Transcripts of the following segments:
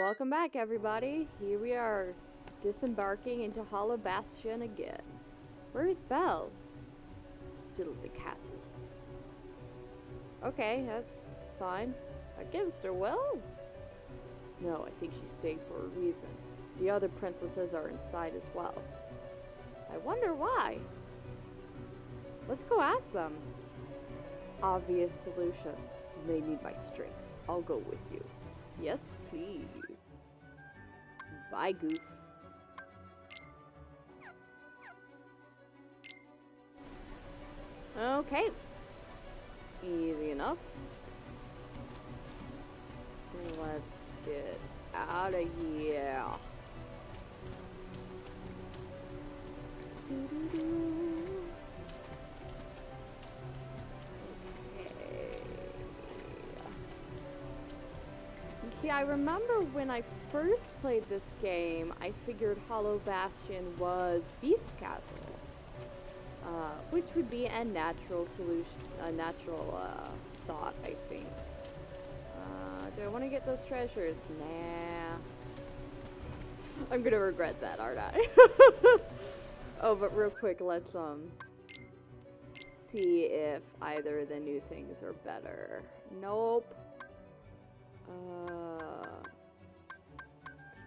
Welcome back, everybody. Here we are, disembarking into Hollow Bastion again. Where is Belle? Still in the castle. Okay, that's fine. Against her will? No, I think she stayed for a reason. The other princesses are inside as well. I wonder why. Let's go ask them. Obvious solution. They need my strength. I'll go with you. Yes, please. Bye, Goof. Okay. Easy enough. Let's get out of here. See, I remember when I first played this game, I figured Hollow Bastion was Beast Castle, which would be a natural solution, a natural thought, I think. Do I want to get those treasures? Nah. I'm gonna regret that, aren't I? Oh, but real quick, let's see if either of the new things are better. Nope.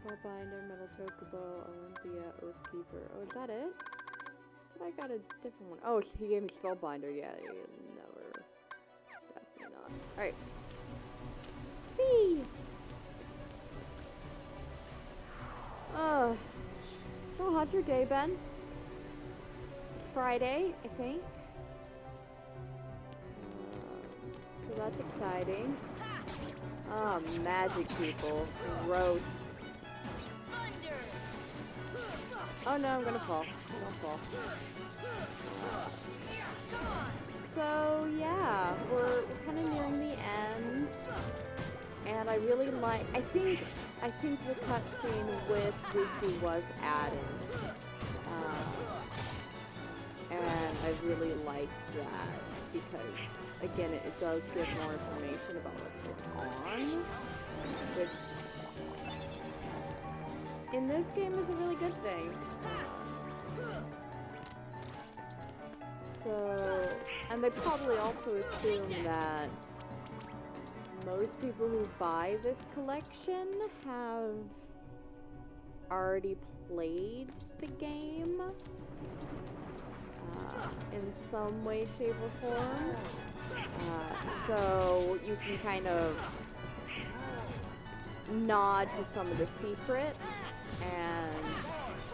Spellbinder, Metal Chocobo, Olympia, Earthkeeper. Oh, is that it? I got a different one. Oh, he gave me Spellbinder. Yeah, never. Definitely not. Alright. Whee! So how's your day been? It's Friday, I think. So that's exciting. Oh, magic people. Gross. Oh no, I'm gonna fall. I don't fall. So yeah, we're kind of nearing the end. And I really like, I think the cutscene with Goofy was added. And I really liked that because, again, it does give more information about what's going on, which in this game is a really good thing. So, and they probably also assume that most people who buy this collection have already played the game in some way, shape, or form. So you can kind of nod to some of the secrets and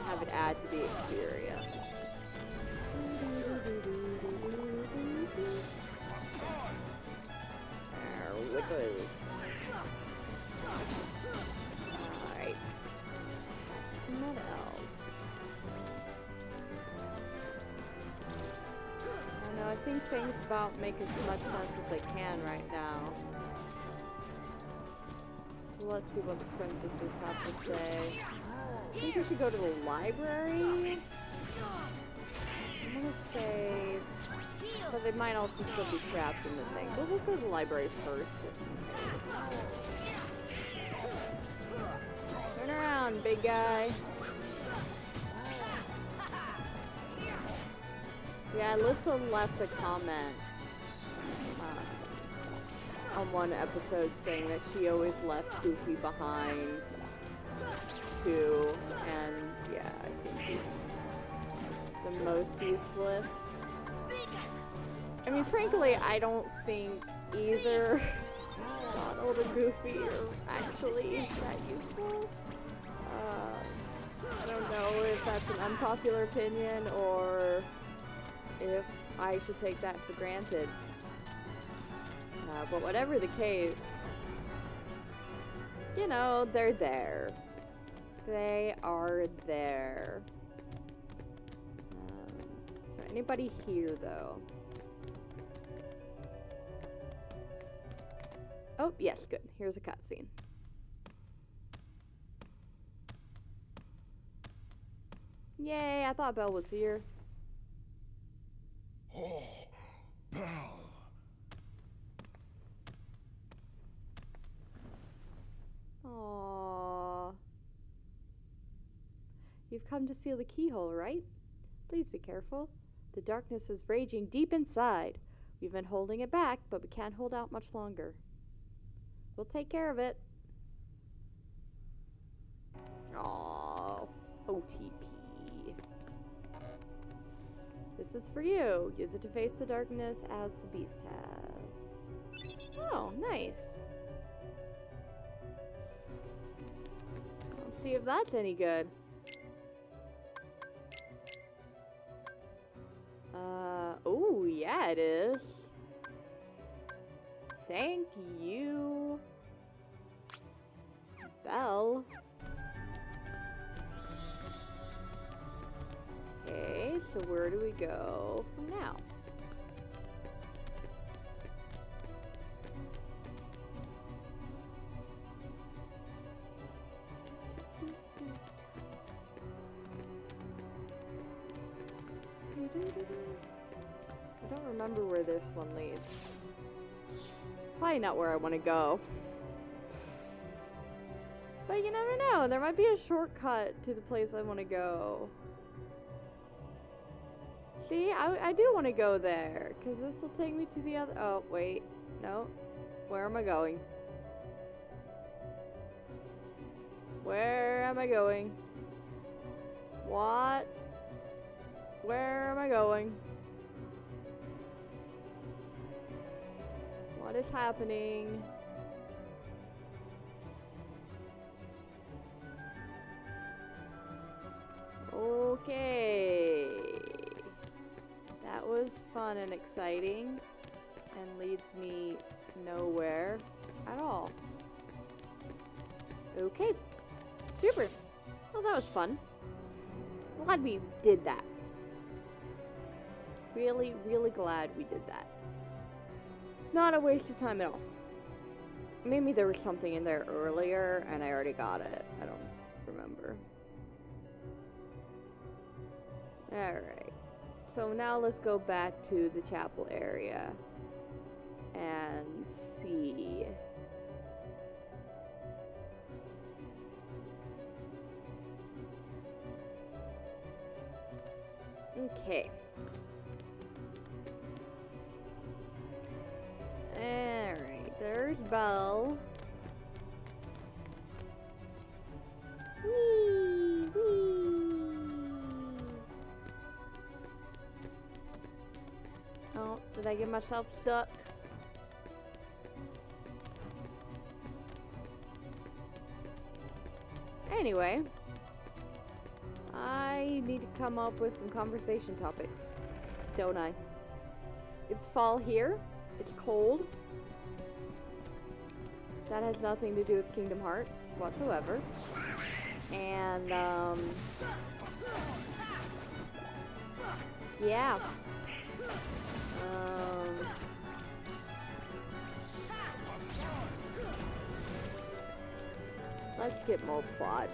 have it add to the experience. Witches. Alright. What else? I don't know, I think things about make as much sense as they can right now. So let's see what the princesses have to say. I think we should go to the library. I'm gonna say... But they might also still be trapped in the thing. But we'll go to the library first, just in case. Turn around, big guy. Yeah, Alyssa left a comment on one episode saying that she always left Goofy behind, too. And, yeah, I think he's the most useless. I mean, frankly, I don't think either Donald or Goofy are actually that useful. I don't know if that's an unpopular opinion or if I should take that for granted. But whatever the case, you know, they're there. They are there. So anybody here, though? Oh, yes, good. Here's a cutscene. Yay, I thought Belle was here. Oh, Belle. Aww. you've come to seal the keyhole, right? Please be careful. The darkness is raging deep inside. We've been holding it back, but we can't hold out much longer. We'll take care of it. Aww. OTP. This is for you. Use it to face the darkness as the beast has. Oh, nice. Let's see if that's any good. Oh, yeah, it is. Thank you, Belle. Okay, so where do we go from now? I don't remember where this one leads. Probably not where I want to go. But you never know. There might be a shortcut to the place I want to go. See, I do want to go there. Because this will take me to the other... Oh, wait. No. Where am I going? Where am I going? What? Where am I going? What is happening? Okay. That was fun and exciting and leads me nowhere at all. Okay. Super. Well, that was fun. Glad we did that. Really, really glad we did that. Not a waste of time at all. Maybe there was something in there earlier and I already got it. I don't remember. Alright. So now let's go back to the chapel area and see. Okay. Alright, there's Belle. Whee! Whee! Oh, did I get myself stuck? Anyway, I need to come up with some conversation topics, don't I? It's fall here. It's cold. That has nothing to do with Kingdom Hearts whatsoever. And, yeah. Let's get more plot.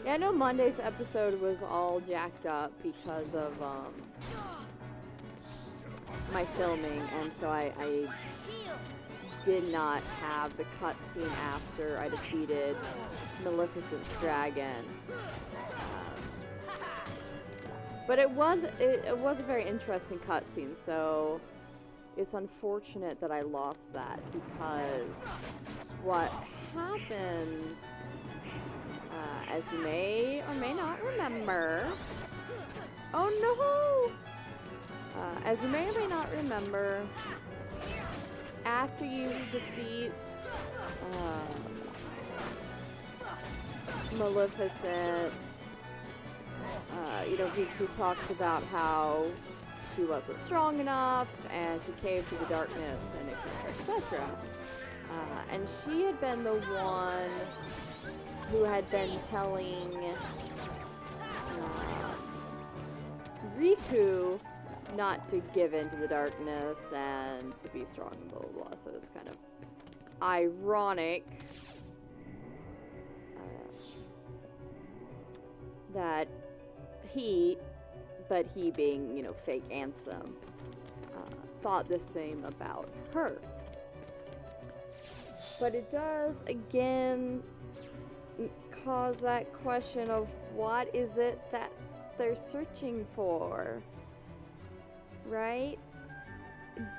Yeah, I know Monday's episode was all jacked up because of, my filming, and so I did not have the cutscene after I defeated Maleficent's dragon. But it was a very interesting cutscene, so it's unfortunate that I lost that because what happened, as you may or may not remember. Oh no! As you may or may not remember, after you defeat Maleficent, you know, he talks about how she wasn't strong enough and she caved to the darkness and etc. etc. And she had been the one who had been telling Riku not to give in to the darkness and to be strong and blah blah blah. So it's kind of ironic that he being, you know, fake Ansem, thought the same about her. But it does again cause that question of what is it that they're searching for, right?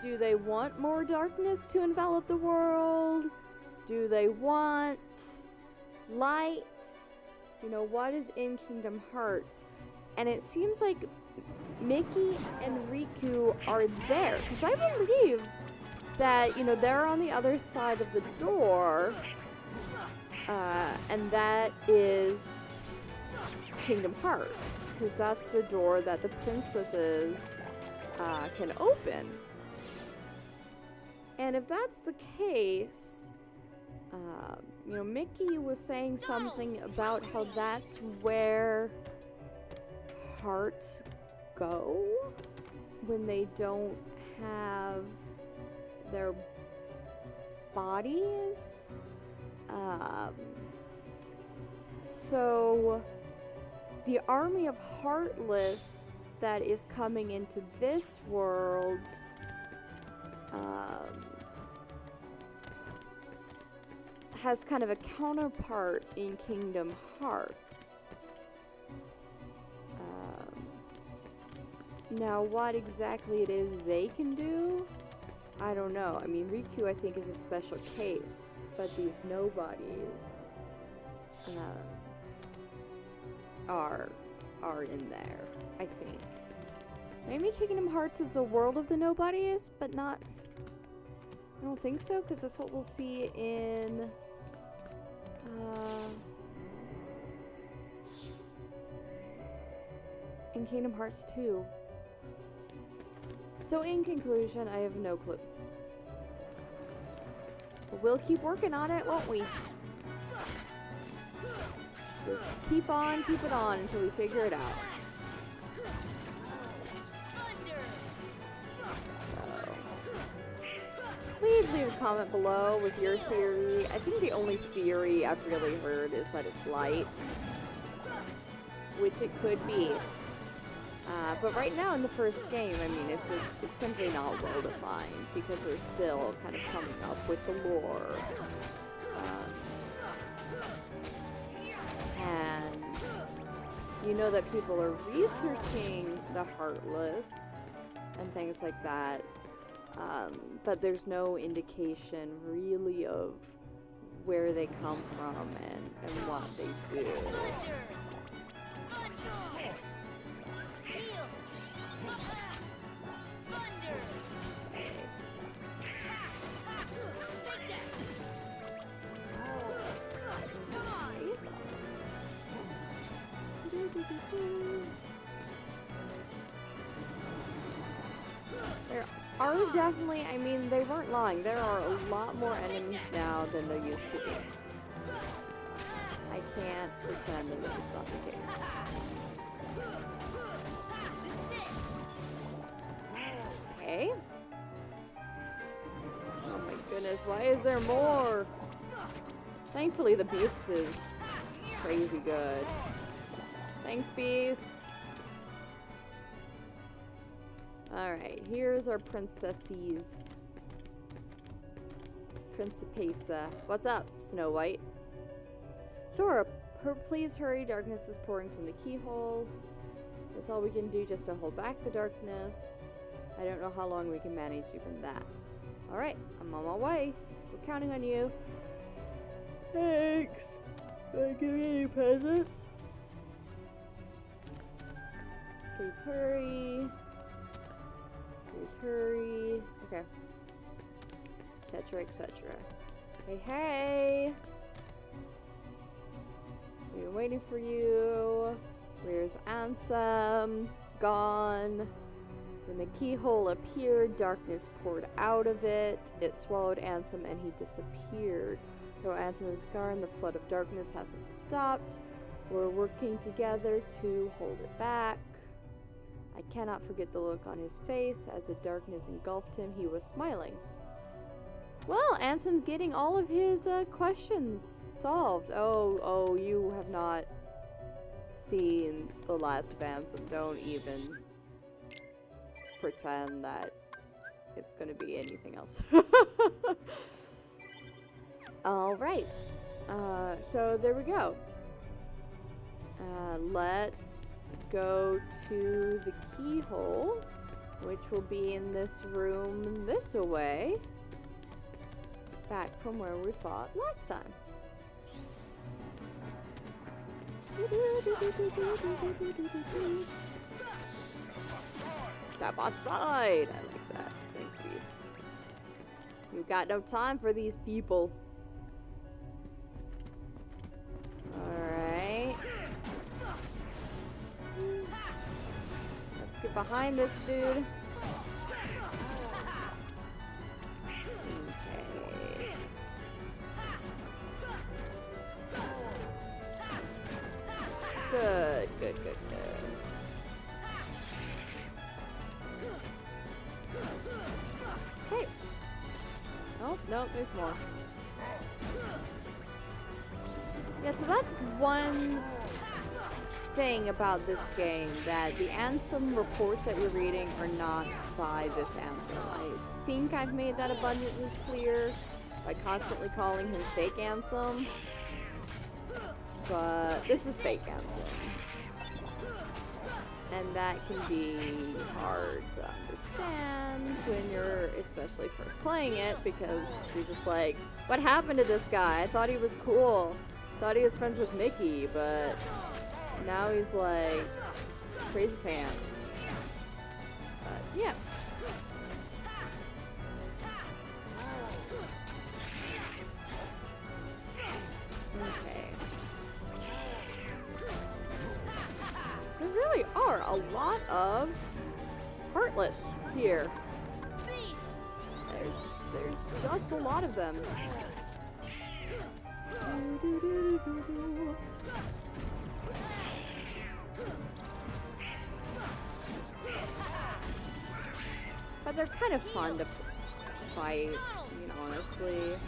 Do they want more darkness to envelop the world? Do they want light? You know, what is in Kingdom Hearts? And it seems like Mickey and Riku are there, because I believe that, you know, they're on the other side of the door, and that is Kingdom Hearts, because that's the door that the princesses can open. And if that's the case, you know, Mickey was saying something about how that's where hearts go when they don't have their bodies. So the army of Heartless that is coming into this world has kind of a counterpart in Kingdom Hearts. Now, what exactly it is they can do, I don't know. I mean, Riku, I think, is a special case, but these nobodies are in there, I think. Maybe Kingdom Hearts is the world of the nobodies, but not... I don't think so, because that's what we'll see in... in Kingdom Hearts 2. So in conclusion, I have no clue. But we'll keep working on it, won't we? Just keep it on until we figure it out. Please leave a comment below with your theory. I think the only theory I've really heard is that it's light, which it could be. But right now in the first game, I mean, it's simply not well defined because they're still kind of coming up with the lore. And you know that people are researching the Heartless and things like that. But there's no indication really of where they come from and what they do. There are definitely, I mean, they weren't lying. There are a lot more enemies now than there used to be. I can't pretend that it's not the case. Okay. Oh my goodness, why is there more? Thankfully the beast is crazy good. Thanks, beast. Alright, here's our princesses. Principessa. What's up, Snow White? Sure, please hurry. Darkness is pouring from the keyhole. That's all we can do just to hold back the darkness. I don't know how long we can manage even that. Alright, I'm on my way. We're counting on you. Thanks. Wanna give me any presents? Please hurry. Please hurry. Okay. Etc., etc. Hey, hey! We've been waiting for you. Where's Ansem? Gone. When the keyhole appeared, darkness poured out of it. It swallowed Ansem and he disappeared. Though Ansem is gone, the flood of darkness hasn't stopped. We're working together to hold it back. I cannot forget the look on his face. As the darkness engulfed him, he was smiling. Well, Ansem's getting all of his questions solved. Oh, you have not seen the last of Ansem. Don't even pretend that it's gonna be anything else. Alright. So there we go. Let's go to the Keyhole, which will be in this room this away. Back from where we fought last time. Step aside! I like that. Thanks, Beast. You've got no time for these people. Alright. Let's get behind this dude. Okay. Good, good, good, good. Okay. Oh, no, there's more. Yeah, so that's one thing about this game, that the Ansem reports that you're reading are not by this Ansem. I think I've made that abundantly clear by constantly calling him fake Ansem, but this is fake Ansem. And that can be hard to understand when you're especially first playing it, because you're just like, what happened to this guy? I thought he was cool. Thought he was friends with Mickey, but now he's like crazy pants. But yeah. Okay. There really are a lot of Heartless here. There's just a lot of them. But they're kind of fun to fight, honestly.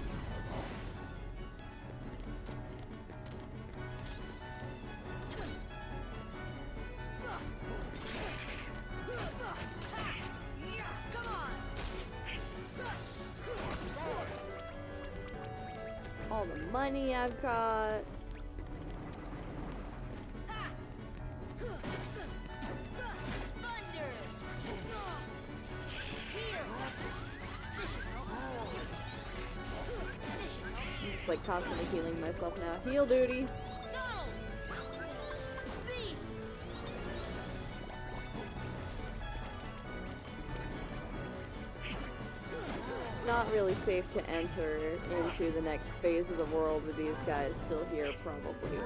All the money I've got. I'm just like constantly healing myself now. Heal duty. Not really safe to enter into the next phase of the world with these guys still here, probably.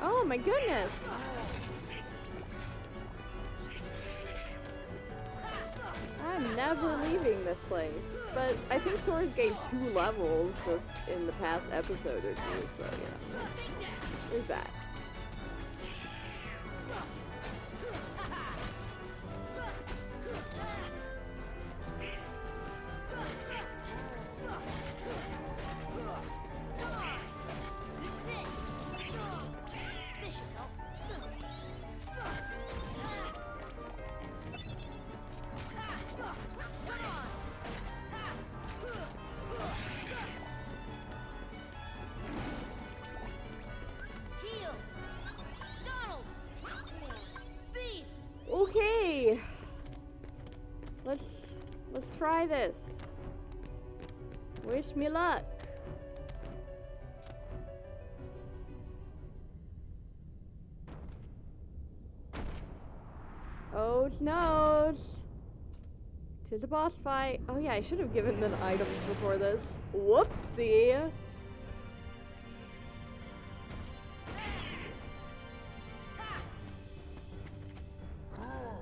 Oh my goodness! I'm never leaving this place. But I think Swords gained 2 levels just in the past episode or 2, so yeah. There's that. Okay, let's try this. Wish me luck. Oh no! To the boss fight. Oh yeah, I should have given them items before this. Whoopsie.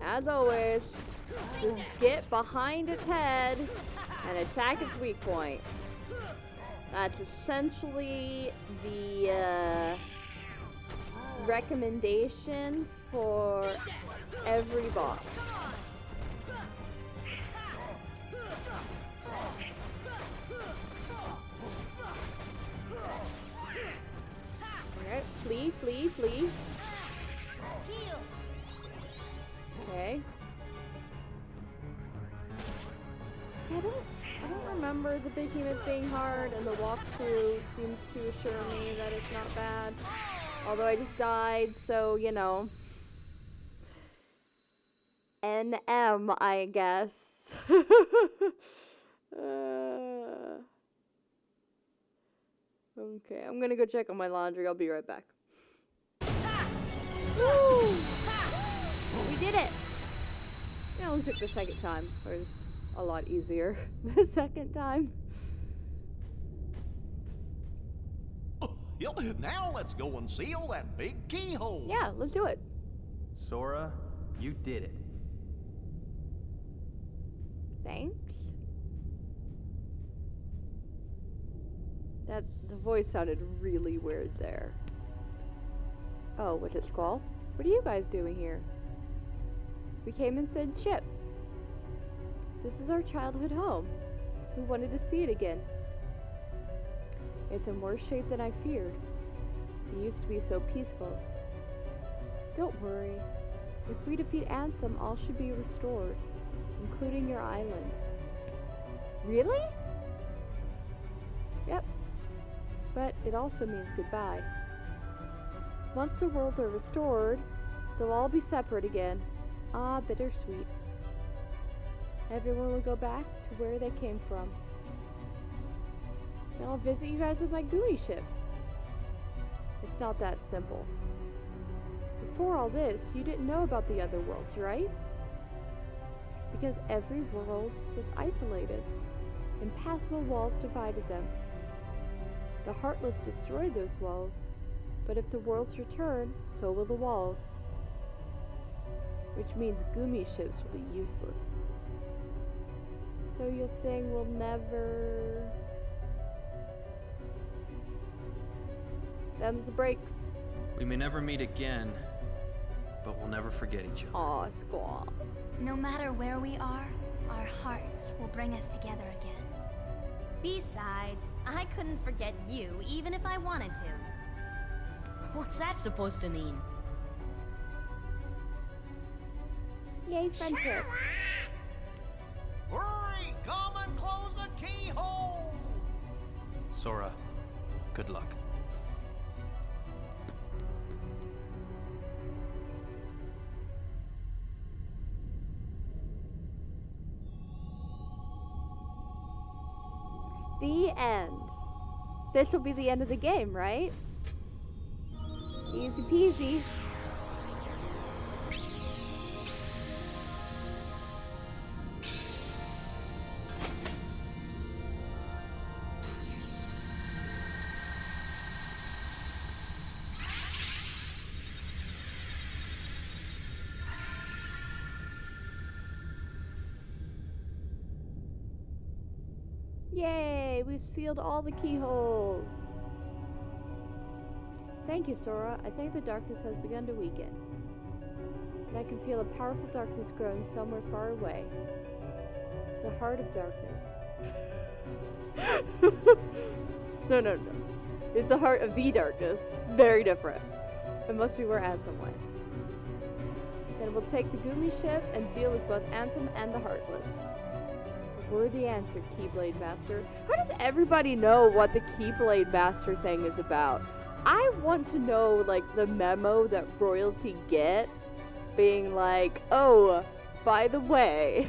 As always, just get behind its head and attack its weak point. That's essentially the recommendation for every boss. Alright, flee, flee, flee. Okay. I don't remember the behemoth being hard, and the walkthrough seems to assure me that it's not bad. Although I just died, so, you know. NM, I guess. Okay, I'm gonna go check on my laundry. I'll be right back. Woo! We did it! It only took the second time. It was a lot easier the second time. Now let's go and seal that big keyhole. Yeah, let's do it. Sora, you did it. Thanks. The voice sounded really weird there. Oh, was it Squall? What are you guys doing here? We came in Sid's ship. This is our childhood home. We wanted to see it again. It's in worse shape than I feared. It used to be so peaceful. Don't worry. If we defeat Ansem, all should be restored, including your island. Really? Yep. But it also means goodbye. Once the worlds are restored, they'll all be separate again. Ah, bittersweet. Everyone will go back to where they came from. Then I'll visit you guys with my GUI ship. It's not that simple. Before all this, you didn't know about the other worlds, right? Because every world was isolated. Impassable walls divided them. The Heartless destroyed those walls, but if the worlds return, so will the walls. Which means Gumi ships will be useless. So you're saying we'll never... Them's the breaks. We may never meet again, but we'll never forget each other. Aw, Squall. No matter where we are, our hearts will bring us together again. Besides, I couldn't forget you, even if I wanted to. What's that supposed to mean? Yay, friendship. Hurry! Come and close the keyhole! Sora, good luck. The end. This will be the end of the game, right? Easy peasy. Yay! We've sealed all the keyholes! Thank you, Sora. I think the darkness has begun to weaken. But I can feel a powerful darkness growing somewhere far away. It's the heart of darkness. No. It's the heart of the darkness. Very different. It must be where Ansem went. Then we'll take the Gumi ship and deal with both Ansem and the Heartless. Worthy answer, Keyblade Master. How does everybody know what the Keyblade Master thing is about? I want to know, like, the memo that royalty get, being like, oh, by the way,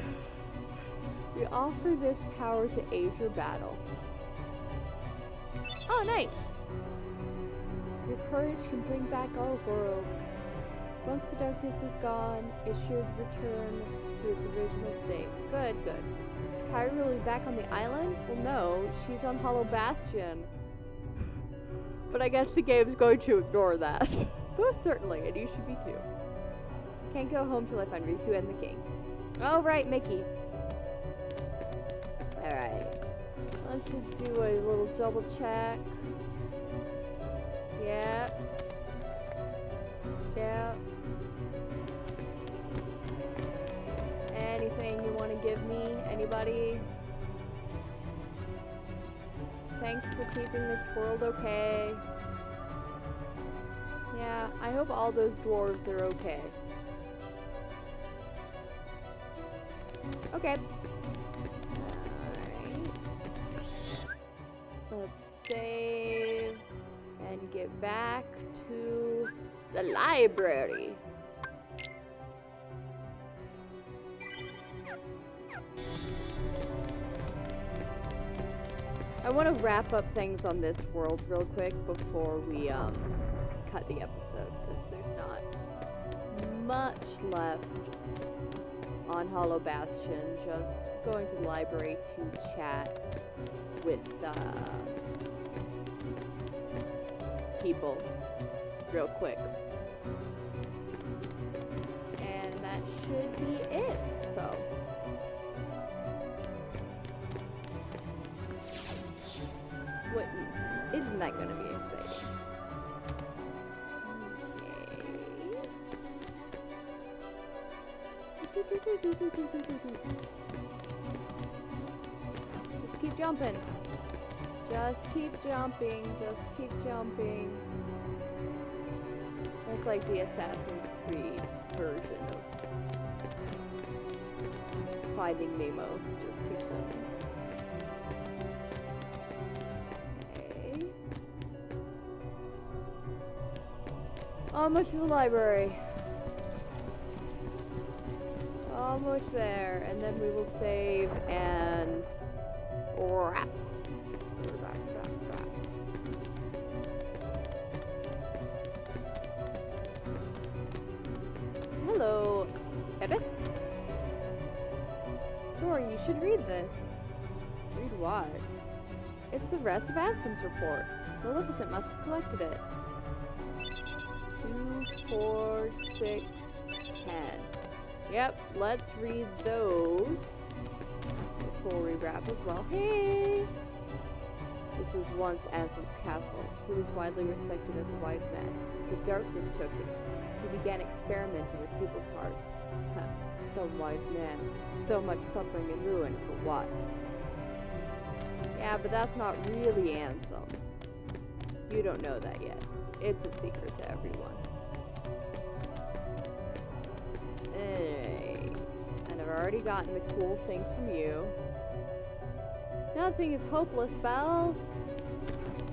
we offer this power to aid your battle. Oh, nice. Your courage can bring back our worlds. Once the darkness is gone, it should return to its original state. Good. Kyrie will be back on the island? Well, no, she's on Hollow Bastion. But I guess the game's going to ignore that. Most certainly, and you should be too. Can't go home till I find Riku and the king. Oh, right, Mickey. Alright. Let's just do a little double check. Yeah. Anything you want to give me? Anybody? Thanks for keeping this world okay. I hope all those dwarves are okay. Okay. Alright. Let's save and get back to the library. I want to wrap up things on this world real quick before we cut the episode, because there's not much left on Hollow Bastion. Just going to the library to chat with people real quick. And that should be it, so. What, isn't that gonna be exciting? Just keep jumping. Just keep jumping. Just keep jumping. That's like the Assassin's Creed version of Finding Nemo. Just keep jumping. Okay. Almost to the library. Almost there, and then we will save and wrap. Hello, Edith. Dora, you should read this. Read what? It's the rest of Ansom's report. Maleficent must have collected it. 2, 4, 6, 10. Yep, let's read those before we wrap as well. Hey! This was once Ansom's castle. He was widely respected as a wise man. The darkness took him. He began experimenting with people's hearts. Some wise man. So much suffering and ruin for what? Yeah, but that's not really Ansom. You don't know that yet. It's a secret to everyone. Alright. And I've already gotten the cool thing from you. Nothing is hopeless, Belle.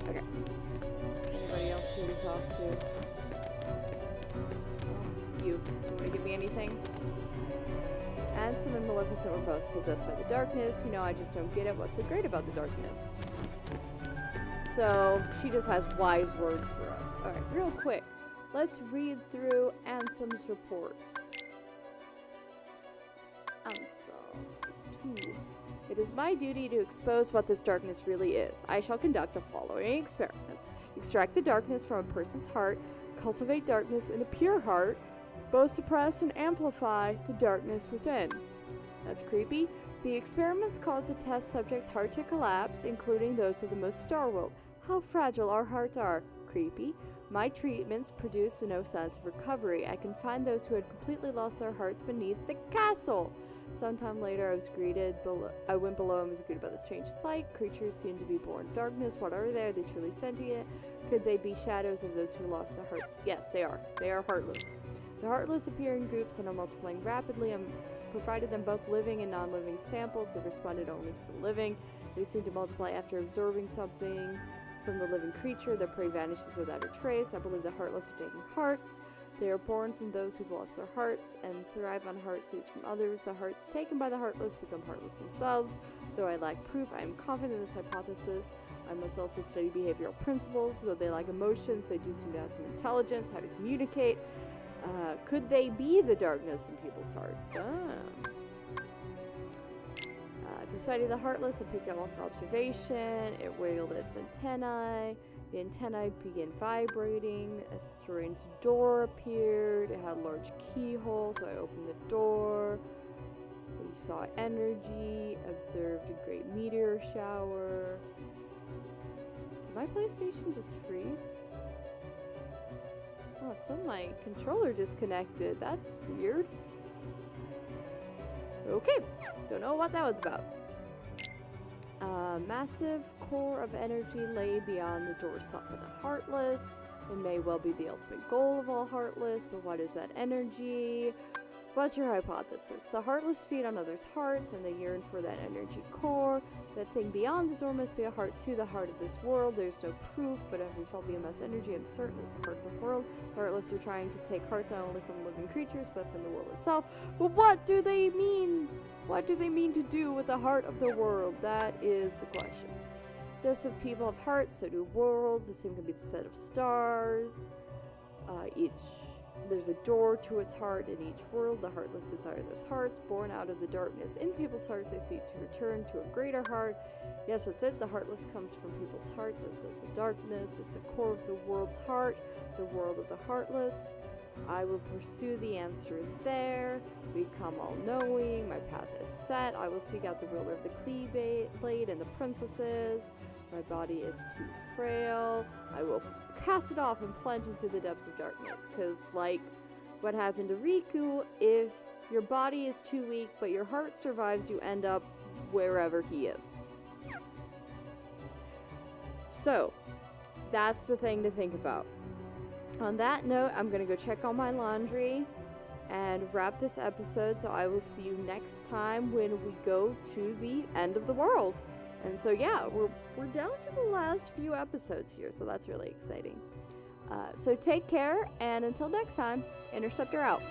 Okay. Anybody else here to talk to? You. Do you want to give me anything? Ansom and Maleficent were both possessed by the darkness. You know, I just don't get it. What's so great about the darkness? So, she just has wise words for us. Alright, real quick. Let's read through Ansom's reports. Ansom 2. It is my duty to expose what this darkness really is. I shall conduct the following experiments. Extract the darkness from a person's heart, cultivate darkness in a pure heart, both suppress and amplify the darkness within. That's creepy. The experiments cause the test subject's heart to collapse, including those of the most star-willed. How fragile our hearts are. Creepy. My treatments produce no signs of recovery. I can find those who had completely lost their hearts beneath the castle. Sometime later, I went below and was greeted by the strange sight. Creatures seem to be born in darkness. What are they? Are they truly sentient? Could they be shadows of those who lost their hearts? Yes, they are. They are heartless. The heartless appear in groups and are multiplying rapidly. I provided them both living and non-living samples. They responded only to the living. They seem to multiply after absorbing something from the living creature. Their prey vanishes without a trace. I believe the heartless are taking hearts. They are born from those who've lost their hearts and thrive on heart seized from others. The hearts taken by the heartless become heartless themselves. Though I lack proof, I am confident in this hypothesis. I must also study behavioral principles. Though they lack emotions, they do seem to have some intelligence, how to communicate. Could they be the darkness in people's hearts? To study the heartless, I picked up one for observation. It wiggled its antennae. The antennae began vibrating. A strange door appeared. It had a large keyhole, so I opened the door. We saw energy, observed a great meteor shower. Did my PlayStation just freeze? Oh, my controller disconnected. That's weird. Okay, don't know what that was about. A massive core of energy lay beyond the doorstop of the heartless. It may well be the ultimate goal of all Heartless, but what is that energy? What's your hypothesis? The Heartless feed on others' hearts, and they yearn for that energy core. That thing beyond the door must be a heart to the heart of this world. There's no proof, but having felt the immense energy, I'm certain it's the heart of the world. The Heartless are trying to take hearts not only from living creatures, but from the world itself. But what do they mean? What do they mean to do with the heart of the world? That is the question. Just as people have hearts, so do worlds. The same can be the set of stars. There's a door to its heart in each world. The Heartless desire those hearts. Born out of the darkness in people's hearts, they seek to return to a greater heart. Yes, that's it. The Heartless comes from people's hearts, as does the darkness. It's the core of the world's heart, the world of the Heartless. I will pursue the answer there. Become all-knowing. My path is set. I will seek out the ruler of the Keyblade and the princesses. My body is too frail. I will cast it off and plunge into the depths of darkness. Because, like what happened to Riku, if your body is too weak but your heart survives, you end up wherever he is. So, that's the thing to think about. On that note, I'm going to go check on my laundry and wrap this episode. So I will see you next time when we go to the end of the world. And so yeah, we're down to the last few episodes here, so that's really exciting. So take care, and until next time, Interceptor out.